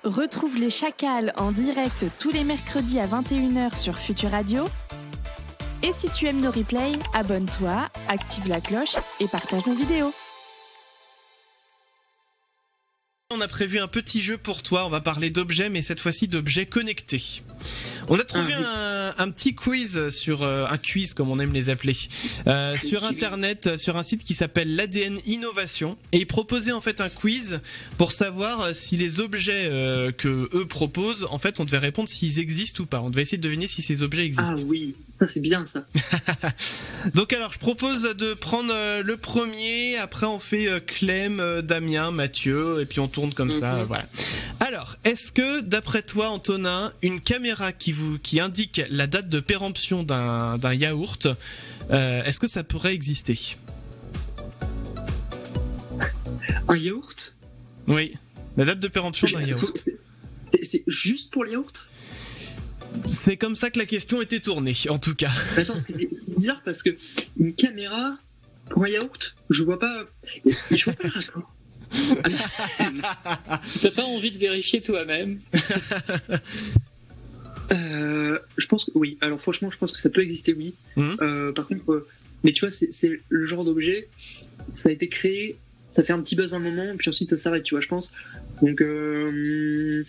Retrouve les Chacals en direct tous les mercredis à 21h sur Futur Radio. Et si tu aimes nos replays, abonne-toi, active la cloche et partage nos vidéos. On a prévu un petit jeu pour toi, on va parler d'objets, mais cette fois-ci d'objets connectés. On a trouvé un petit quiz sur un quiz comme on aime les appeler sur internet, sur un site qui s'appelle l'ADN Innovation, et ils proposaient en fait un quiz pour savoir si les objets que eux proposent, en fait on devait répondre s'ils existent ou pas. On devait essayer de deviner si ces objets existent. Ah oui, ça c'est bien ça. Donc alors je propose de prendre le premier, après on fait Clem, Damien, Mathieu, et puis on tourne comme ça, voilà. Alors, est-ce que d'après toi Antonin, une caméra qui indique la date de péremption d'un yaourt, est-ce que ça pourrait exister? Un yaourt? Oui, la date de péremption d'un yaourt. C'est juste pour le yaourt? C'est comme ça que la question était tournée, en tout cas. Attends, c'est bizarre parce que une caméra pour un yaourt, je vois pas le rapport. T'as pas envie de vérifier toi-même? Je pense que oui. Alors franchement, je pense que ça peut exister, oui. Par contre, mais tu vois, c'est le genre d'objet. Ça a été créé, ça fait un petit buzz un moment, puis ensuite ça s'arrête, tu vois, je pense. Donc, je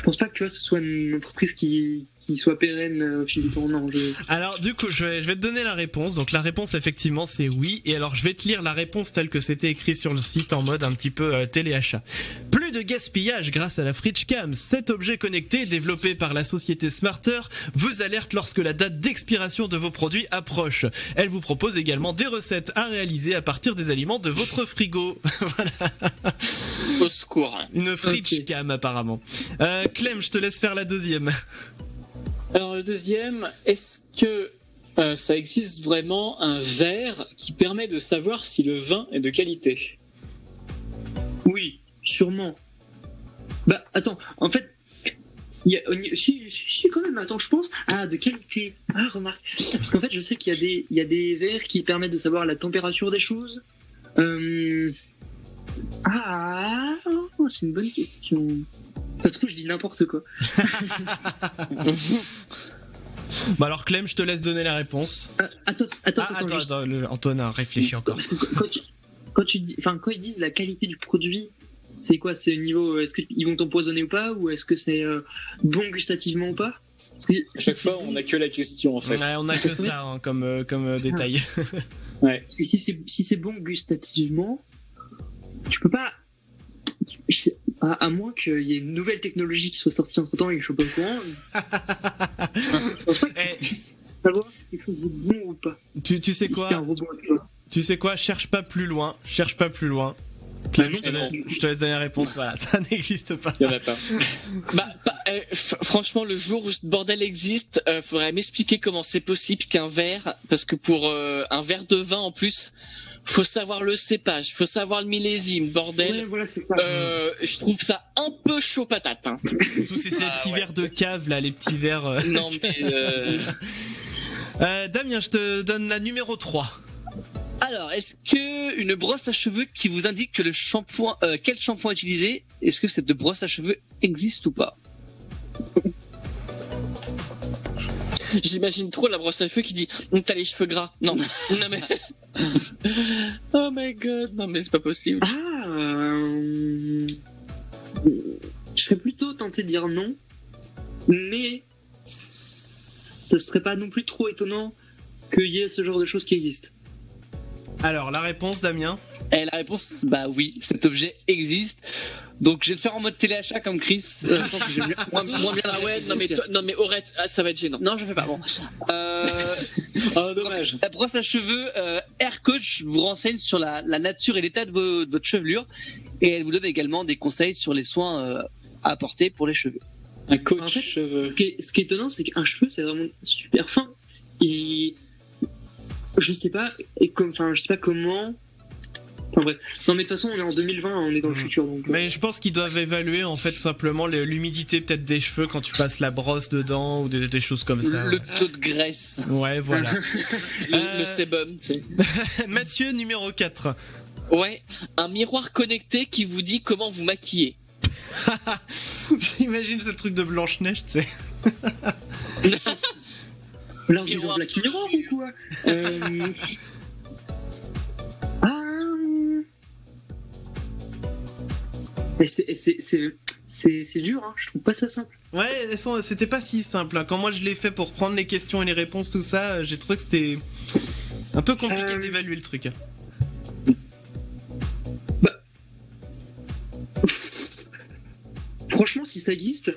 pense pas que tu vois, ce soit une entreprise qui soit pérenne au fil du temps. Non. Alors du coup, je vais te donner la réponse. Donc la réponse effectivement c'est oui. Et alors je vais te lire la réponse telle que c'était écrit sur le site en mode un petit peu téléachat. Plus de gaspillage grâce à la Fridgecam. Cet objet connecté développé par la société Smarter vous alerte lorsque la date d'expiration de vos produits approche. Elle vous propose également des recettes à réaliser à partir des aliments de votre frigo. Voilà. Au secours. Une Fridgecam apparemment. Clem, je te laisse faire la deuxième. Alors le deuxième, est-ce que ça existe vraiment un verre qui permet de savoir si le vin est de qualité? Oui, sûrement. Bah attends, en fait, si quand même. Attends, je pense. Ah, de qualité. Ah, remarque. Parce qu'en fait, je sais qu'il y a des verres qui permettent de savoir la température des choses. Ah, c'est une bonne question. Ça se trouve, je dis n'importe quoi. Bah alors Clem, je te laisse donner la réponse. Attends, Antonin, réfléchis encore. Parce que quand ils disent la qualité du produit, c'est quoi? C'est au niveau, est-ce qu'ils vont t'empoisonner ou pas, ou est-ce que c'est bon gustativement ou pas? Parce que chaque fois, on a que la question en fait. Ouais, on a que ça hein, comme détail. Ouais. Parce que si c'est bon gustativement, tu peux pas. À moins qu'il y ait une nouvelle technologie qui soit sortie entre temps et que je sois pas au courant. Je pense pas que savoir si quelque chose de bon ou pas. Tu sais quoi? Si un robot, tu sais quoi? Cherche pas plus loin. Clem, je te laisse donner la réponse. Voilà, ça n'existe pas. Il y en a pas. Franchement, le jour où ce bordel existe, faudrait m'expliquer comment c'est possible qu'un verre, parce que pour un verre de vin en plus, faut savoir le cépage, faut savoir le millésime, bordel. Ouais, voilà, c'est ça. Je trouve ça un peu chaud patate. Hein. Surtout si c'est les petits verres de cave, là, les petits verres. Non, mais. Damien, je te donne la numéro 3. Alors, est-ce que une brosse à cheveux qui vous indique que quel shampoing utiliser, est-ce que cette brosse à cheveux existe ou pas? J'imagine trop la brosse à cheveux qui dit t'as les cheveux gras. Non mais oh my god, non mais c'est pas possible. Je serais plutôt tenté de dire non, mais ce serait pas non plus trop étonnant qu'il y ait ce genre de choses qui existent. Alors la réponse, Damien? La réponse, bah oui, cet objet existe. Donc je vais le faire en mode téléachat comme Chris. Je pense que j'ai moins bien la ouais, non mais Aurette, ça va être gênant. Non, je fais pas. Bon. Oh, dommage. La brosse à cheveux Air Coach vous renseigne sur la nature et l'état de votre chevelure, et elle vous donne également des conseils sur les soins à apporter pour les cheveux. Un coach en fait, cheveux. Ce qui est étonnant, c'est qu'un cheveu, c'est vraiment super fin. Et je sais pas comment. Enfin bref. Non mais de toute façon on est en 2020, on est dans le futur donc. Mais je pense qu'ils doivent évaluer en fait tout simplement l'humidité peut-être des cheveux quand tu passes la brosse dedans ou des choses comme ça. Le taux de graisse. Ouais voilà. le sébum, tu sais. Mathieu, numéro 4. Ouais, un miroir connecté qui vous dit comment vous maquiller. J'imagine ce truc de Blanche-Neige, tu sais. Là, on est dans Black Mirror ou quoi Mais c'est dur, hein. Je trouve pas ça simple. Ouais, c'était pas si simple. Hein. Quand moi je l'ai fait pour prendre les questions et les réponses, tout ça, j'ai trouvé que c'était un peu compliqué d'évaluer le truc. Bah... Franchement, si ça existe,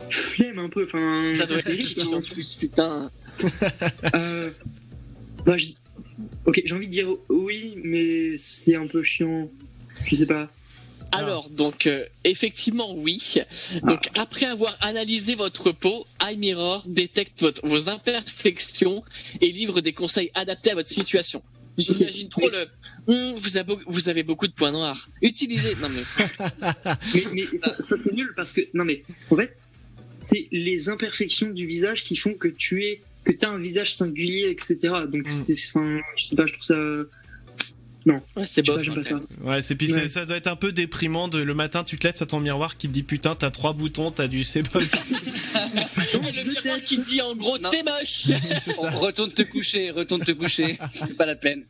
flemme un peu. Enfin, ça doit être critique en plus, putain. Ok, j'ai envie de dire oui, mais c'est un peu chiant. Je sais pas. Alors, donc, effectivement, oui. Donc, après avoir analysé votre peau, iMirror détecte vos imperfections et livre des conseils adaptés à votre situation. J'imagine trop vous avez beaucoup de points noirs. Utilisez. Non mais ça c'est nul parce que non mais en fait c'est les imperfections du visage qui font que t'as un visage singulier, etc. Donc je sais pas, je trouve ça. Non, ouais, c'est bof, j'aime pas ça. Ouais, ça doit être un peu déprimant le matin, tu te lèves, t'as ton miroir qui te dit putain, t'as 3 boutons, t'as du sébum. Le miroir qui te dit en gros, t'es moche. Retourne te coucher, c'est pas la peine.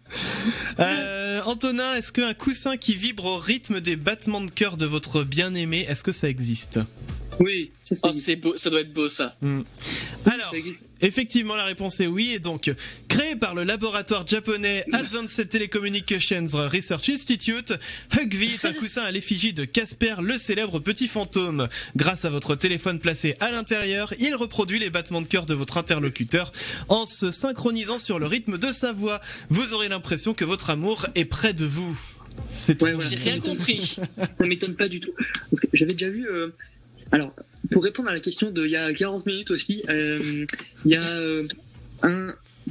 Antonin, est-ce qu'un coussin qui vibre au rythme des battements de cœur de votre bien-aimé, est-ce que ça existe ? Oui, ça c'est beau, ça doit être beau ça. Alors, effectivement, la réponse est oui. Et donc, créé par le laboratoire japonais Advanced Telecommunications Research Institute, Hugvee est un coussin à l'effigie de Casper, le célèbre petit fantôme. Grâce à votre téléphone placé à l'intérieur, il reproduit les battements de cœur de votre interlocuteur en se synchronisant sur le rythme de sa voix. Vous aurez l'impression que votre amour est près de vous. C'est tout. J'ai rien compris. Ça m'étonne pas du tout. Parce que j'avais déjà vu... Alors, pour répondre à la question d'il y a 40 minutes aussi, il y a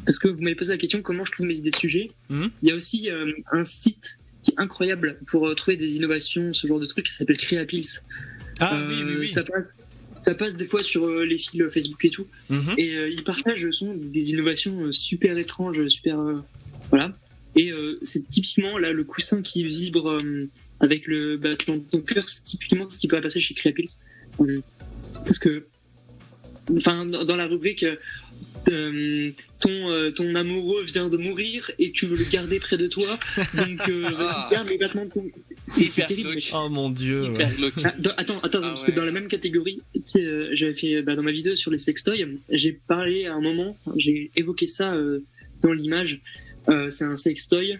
parce que vous m'avez posé la question comment je trouve mes idées de sujet. Il y a aussi un site qui est incroyable pour trouver des innovations, ce genre de truc, qui s'appelle Creapills. Ah oui. Ça passe des fois sur les fils Facebook et tout. Et ils partagent des innovations super étranges, super... voilà. Et c'est typiquement là le coussin qui vibre avec le battement de ton cœur, c'est typiquement ce qui peut passer chez Creapills. Parce que, enfin, dans la rubrique, ton amoureux vient de mourir et tu veux le garder près de toi, donc garde les battements de ton... C'est terrible. Oh mon dieu. Attends, parce que dans la même catégorie, tu sais, j'avais fait dans ma vidéo sur les sextoys, j'ai parlé à un moment, j'ai évoqué ça dans l'image. C'est un sextoy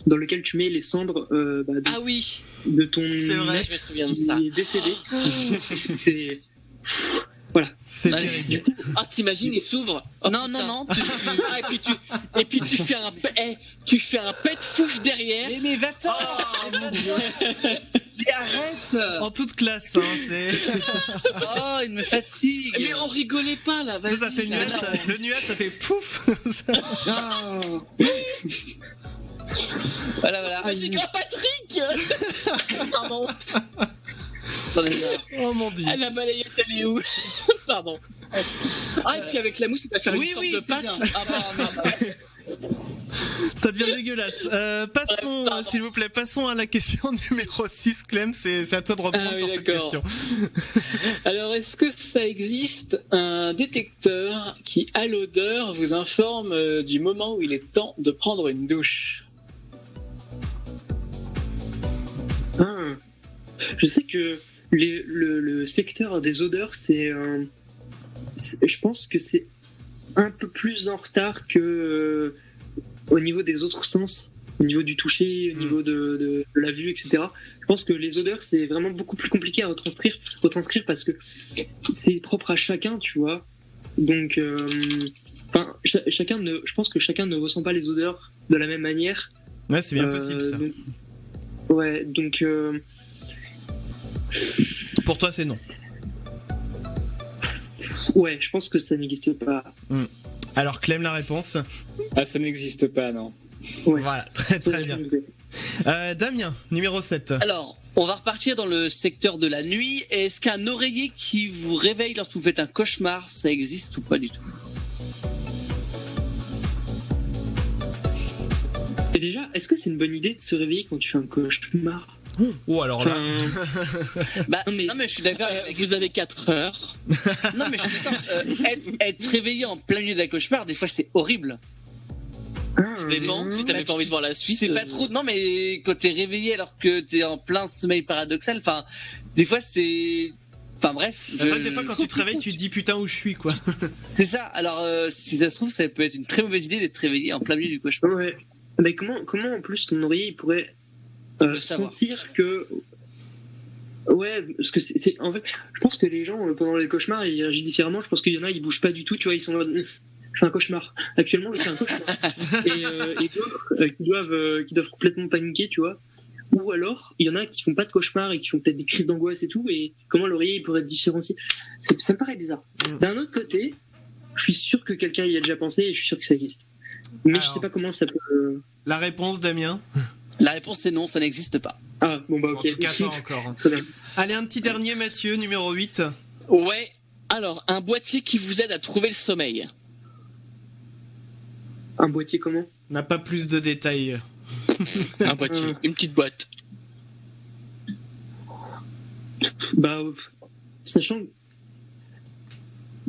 dans lequel tu mets les cendres de ton mec qui est décédé. C'est... Voilà. C'est terrible. T'imagines, il s'ouvre. Non. Et puis tu fais un pet fouf derrière. Mais va-t'en. Mon Dieu. Mais arrête. En toute classe, hein, c'est... Oh, il me fatigue. Mais on rigolait pas là, vas-y. Ça fait le nuage, ça fait pouf. Voilà. Ah, c'est grand Patrick. Pardon. Oh mon dieu. La balayette, elle est où? Pardon. Et puis avec la mousse, il va faire une sorte de pâte. Ça devient dégueulasse. Passons, s'il vous plaît, passons à la question numéro 6, Clem, c'est à toi de reprendre sur cette question. Alors, est-ce que ça existe un détecteur qui, à l'odeur, vous informe du moment où il est temps de prendre une douche? Je sais que le secteur des odeurs, je pense que c'est un peu plus en retard que au niveau des autres sens, au niveau du toucher, au niveau de la vue, etc. Je pense que les odeurs, c'est vraiment beaucoup plus compliqué à retranscrire parce que c'est propre à chacun, tu vois. Donc, je pense que chacun ne ressent pas les odeurs de la même manière. Ouais, c'est bien possible ça. Donc pour toi, c'est non. Ouais, je pense que ça n'existe pas. Alors, Clem, la réponse? Ça n'existe pas, non. Ouais. Voilà, très bien. Damien, numéro 7. Alors, on va repartir dans le secteur de la nuit. Est-ce qu'un oreiller qui vous réveille lorsque vous faites un cauchemar, ça existe ou pas du tout? Et déjà, est-ce que c'est une bonne idée de se réveiller quand tu fais un cauchemar? Oh, alors là. Bah, non, mais je suis d'accord. Vous avez 4 heures. Non, mais je suis d'accord. Être réveillé en plein milieu d'un cauchemar, des fois, c'est horrible. Vraiment, si t'avais pas envie de voir la suite. C'est pas trop. Non, mais quand t'es réveillé alors que t'es en plein sommeil paradoxal, enfin, des fois, c'est. Enfin, bref. Des fois, quand tu te réveilles, tu te dis putain où je suis, quoi. C'est ça. Alors, si ça se trouve, ça peut être une très mauvaise idée d'être réveillé en plein milieu du cauchemar. Ouais. Mais comment en plus ton oreiller il pourrait sentir que. Ouais, parce que c'est en fait, je pense que les gens pendant les cauchemars ils réagissent différemment. Je pense qu'il y en a ils bougent pas du tout, tu vois, ils sont là. Je fais un cauchemar. Actuellement, je fais un cauchemar. et d'autres qui doivent complètement paniquer, tu vois. Ou alors, il y en a qui font pas de cauchemar et qui font peut-être des crises d'angoisse et tout. Et comment l'oreiller il pourrait être différencié? Ça me paraît bizarre. D'un autre côté, je suis sûr que quelqu'un y a déjà pensé et je suis sûr que ça existe. Mais je sais pas comment ça peut. La réponse, Damien? La réponse c'est non, ça n'existe pas. Ah, bon bah ok. En tout cas, pas encore. Allez, un petit dernier, Mathieu, numéro 8. Ouais. Alors, un boîtier qui vous aide à trouver le sommeil. Un boîtier comment? On n'a pas plus de détails. Un boîtier, une petite boîte. Bah, sachant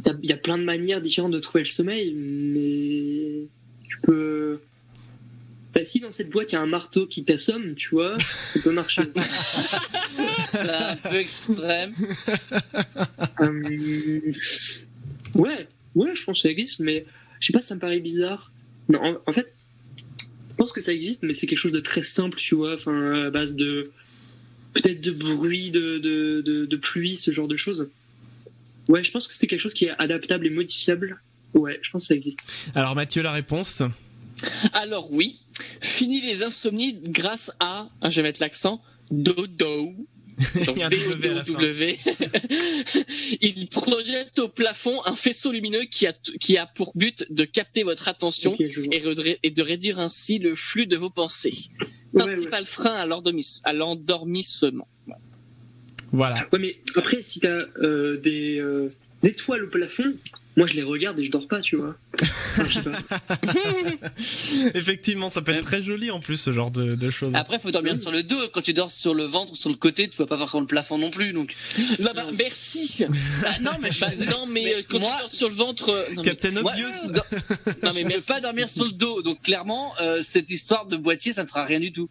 qu'il y a plein de manières différentes de trouver le sommeil, mais tu peux. Bah, si dans cette boîte il y a un marteau qui t'assomme, tu vois, ça peut marcher. C'est un peu extrême. Ouais, je pense que ça existe, mais je sais pas, ça me paraît bizarre. Non, en fait, je pense que ça existe, mais c'est quelque chose de très simple, tu vois, enfin, à base de. Peut-être de bruit, de pluie, ce genre de choses. Ouais, je pense que c'est quelque chose qui est adaptable et modifiable. Ouais, je pense que ça existe. Alors, Mathieu, la réponse? Alors, oui. Fini les insomnies grâce à, je vais mettre l'accent, dodo. Donc, Il y a un W à la fin. W. Il projette au plafond un faisceau lumineux qui a pour but de capter votre attention Ok, je vois. et de réduire ainsi le flux de vos pensées. Principal frein à l'endormissement. Voilà. Ouais, mais après, si t'as des étoiles au plafond, moi je les regarde et je dors pas, tu vois. Enfin, je sais pas. Effectivement, ça peut être très joli en plus, ce genre de choses. Après, faut dormir sur le dos. Quand tu dors sur le ventre ou sur le côté, tu vois pas forcément le plafond non plus. Donc, Merci. non, mais quand tu dors sur le ventre. Captain Obvious. Non, mais je peux pas dormir sur le dos. Donc, clairement, cette histoire de boîtier, ça me fera rien du tout.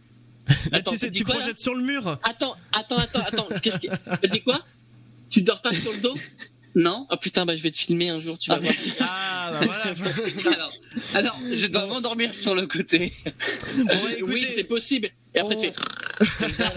Là, Attends, tu sais, t'as dit tu quoi, projettes sur le mur. Attends. Qu'est-ce que. T'as dit quoi? Tu dors pas sur le dos? Non. Oh putain, je vais te filmer un jour, tu vas voir. Ah, bah voilà. Alors, je dois m'endormir sur le côté. Bon, écoutez, Oui, c'est possible. Et après, tu fais. Comme ça,